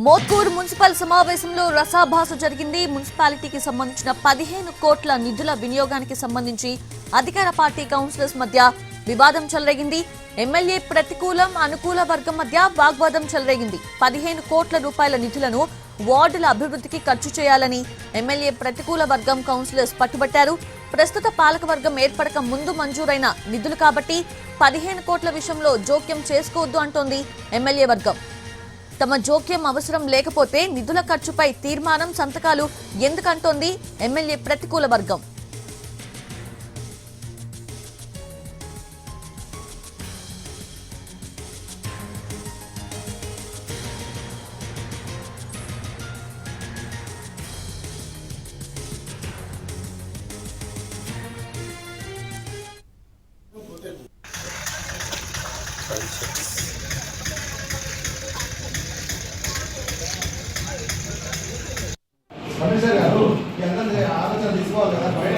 Mothkur municipal సమావేశంలో రసాభాస జరిగింది. మున్సిపాలిటీకి సంబంధించిన 15 కోట్ల నిధుల వినియోగానికి సంబంధించి అధికార పార్టీ కౌన్సిలర్స్ మధ్య వివాదం చెలరేగింది. ఎమ్మెల్యే ప్రతికూలం అనుకూల వర్గం మధ్య వాగ్వాదం చెలరేగింది. 15 కోట్ల రూపాయల నిధులను వార్డుల అభివృద్ధికి ఖర్చు చేయాలని ఎమ్మెల్యే ప్రతికూల వర్గం కౌన్సిలర్స్ పట్టుబట్టారు. ప్రస్తుత పాలకవర్గం ఏర్పడక ముందు మంజూరైన నిధులు కాబట్టి 15 కోట్ల విషయంలో జోక్యం చేసుకోవద్దు అంటోంది ఎమ్మెల్యే వర్గం. తమ జోక్యం అవసరం లేకపోతే నిధుల ఖర్చుపై తీర్మానం సంతకాలు ఎందుకంటోంది ఎమ్మెల్యే ప్రతికూల వర్గం. కమిషనర్ గారు అందరి ఆలోచన తీసుకోవాలి కదా. బయట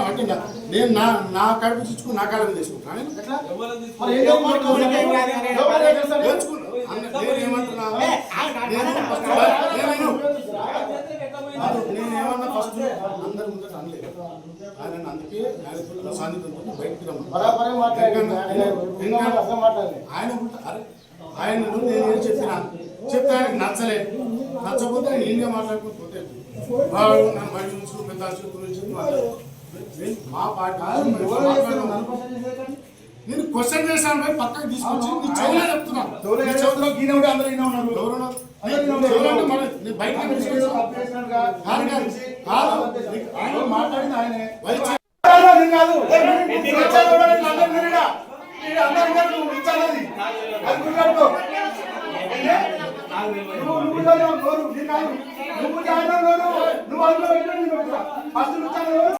అంటే నేను నా కడుపు చూసుకుని నా కాళ్ళ మీద వేసుకుంటాను. నేనేమన్నా ఫస్ట్ అందరి ముందట అనలేదు. ఆయన అందుకే ఆయన సాన్నిధ్యంతో బయటికి ఆయన ఉంటారు. ఆయన నేను చెప్పినా చెప్తే ఆయనకు నచ్చలేదు. నచ్చకపోతే ఆయన ఏంగా మాట్లాడుకుంటే బయట నుంచి పెద్ద గురించి మా పార్టీ నేను క్వశ్చన్ చేశాను పోయి పక్కకు తీసుకొచ్చి నీ చెవులో చెప్తున్నాను. మాట్లాడింది ఆయన నువ్వు